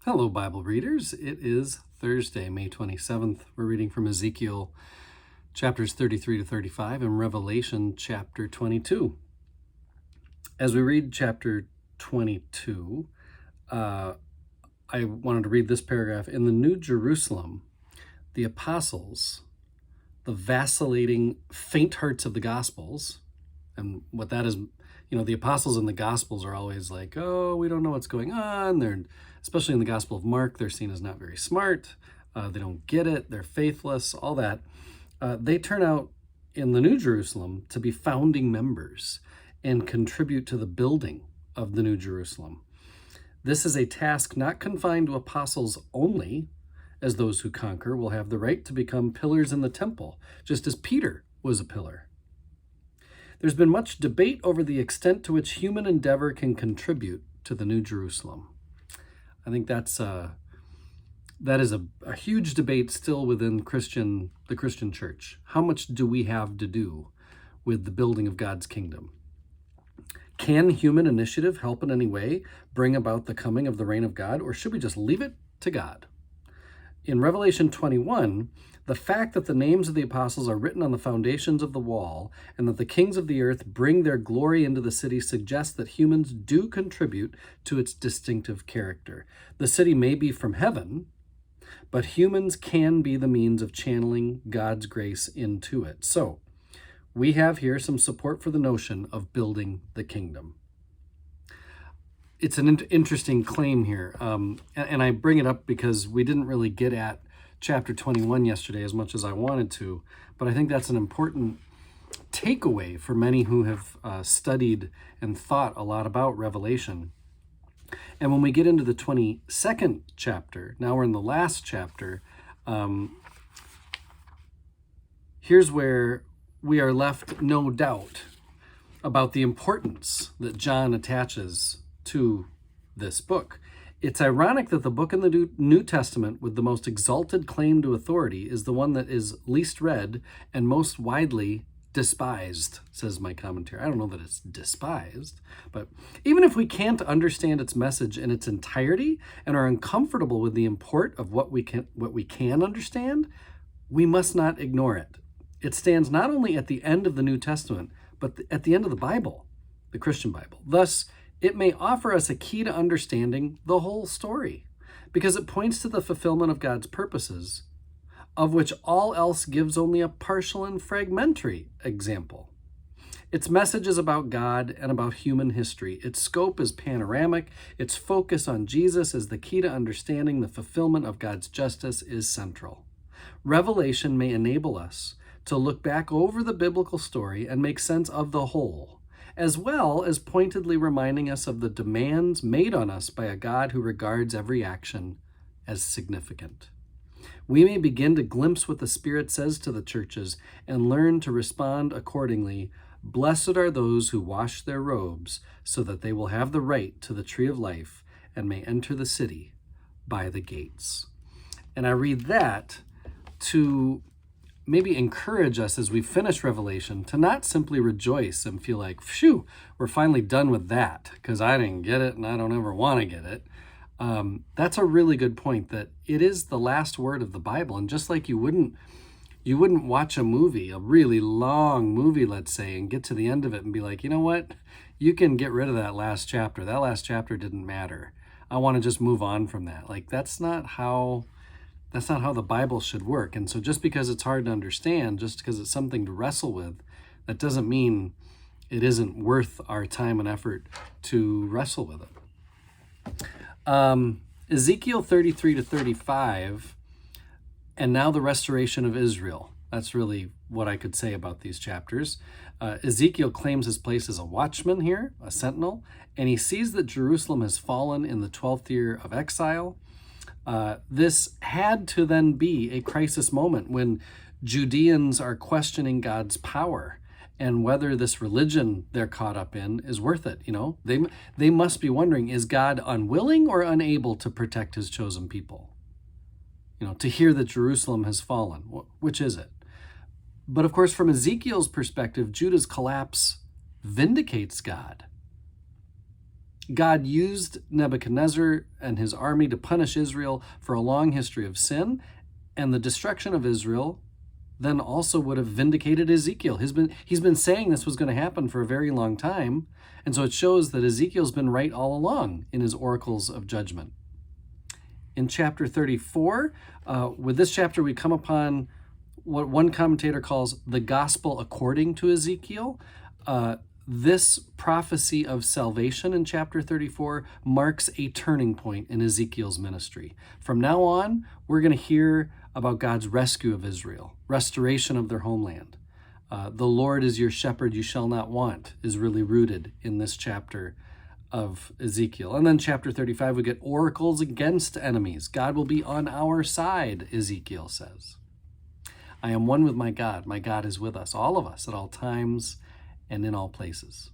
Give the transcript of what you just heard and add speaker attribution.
Speaker 1: Hello, Bible readers. It is Thursday, May 27th. We're reading from Ezekiel chapters 33 to 35 and Revelation chapter 22. As we read chapter 22, I wanted to read this paragraph. In the New Jerusalem, the apostles, the vacillating faint hearts of the Gospels, and what that is, the apostles in the Gospels are always like, oh, we don't know what's going on. They're, especially in the Gospel of Mark, they're seen as not very smart. They don't get it. They're faithless, all that. They turn out in the New Jerusalem to be founding members and contribute to the building of the New Jerusalem. This is a task not confined to apostles only, as those who conquer will have the right to become pillars in the temple, just as Peter was a pillar. There's been much debate over the extent to which human endeavor can contribute to the New Jerusalem. I think that is a huge debate still within the Christian church. How much do we have to do with the building of God's kingdom? Can human initiative help in any way bring about the coming of the reign of God, or should we just leave it to God? In Revelation 21, the fact that the names of the apostles are written on the foundations of the wall and that the kings of the earth bring their glory into the city suggests that humans do contribute to its distinctive character. The city may be from heaven, but humans can be the means of channeling God's grace into it. So, we have here some support for the notion of building the kingdom. It's an interesting claim here, and I bring it up because we didn't really get at chapter 21 yesterday as much as I wanted to, but I think that's an important takeaway for many who have studied and thought a lot about Revelation. And when we get into the 22nd chapter, now we're in the last chapter, here's where we are left, no doubt, about the importance that John attaches to this book. It's ironic that the book in the New Testament with the most exalted claim to authority is the one that is least read and most widely despised, says my commentary. I don't know that it's despised, but even if we can't understand its message in its entirety and are uncomfortable with the import of what we can understand, we must not ignore it. It stands not only at the end of the New Testament, but at the end of the Bible, the Christian Bible. Thus, it may offer us a key to understanding the whole story, because it points to the fulfillment of God's purposes, of which all else gives only a partial and fragmentary example. Its message is about God and about human history. Its scope is panoramic. Its focus on Jesus as the key to understanding the fulfillment of God's justice is central. Revelation may enable us to look back over the biblical story and make sense of the whole, as well as pointedly reminding us of the demands made on us by a God who regards every action as significant. We may begin to glimpse what the Spirit says to the churches and learn to respond accordingly. Blessed are those who wash their robes, so that they will have the right to the tree of life and may enter the city by the gates. And I read that to maybe encourage us as we finish Revelation to not simply rejoice and feel like, phew, we're finally done with that because I didn't get it and I don't ever want to get it. That's a really good point, that it is the last word of the Bible. And just like you wouldn't watch a movie, a really long movie, let's say, and get to the end of it and be like, you know what? You can get rid of that last chapter. That last chapter didn't matter. I want to just move on from that. Like, that's not how the Bible should work. And so just because it's hard to understand, just because it's something to wrestle with, that doesn't mean it isn't worth our time and effort to wrestle with it. Ezekiel 33 to 35, and now the restoration of Israel. That's really what I could say about these chapters. Ezekiel claims his place as a watchman here, a sentinel, and he sees that Jerusalem has fallen in the 12th year of exile. This had to then be a crisis moment when Judeans are questioning God's power and whether this religion they're caught up in is worth it. They must be wondering, is God unwilling or unable to protect his chosen people? To hear that Jerusalem has fallen, which is it? But of course, from Ezekiel's perspective, Judah's collapse vindicates God. God used Nebuchadnezzar and his army to punish Israel for a long history of sin, and the destruction of Israel then also would have vindicated Ezekiel. He's been saying this was going to happen for a very long time, and so it shows that Ezekiel's been right all along in his oracles of judgment. In chapter 34, with this chapter we come upon what one commentator calls the gospel according to Ezekiel. This prophecy of salvation in chapter 34 marks a turning point in Ezekiel's ministry. From now on, we're going to hear about God's rescue of Israel, restoration of their homeland. The Lord is your shepherd, you shall not want, is really rooted in this chapter of Ezekiel. And then chapter 35, we get oracles against enemies. God will be on our side, Ezekiel says. I am one with my God. My God is with us, all of us, at all times and in all places.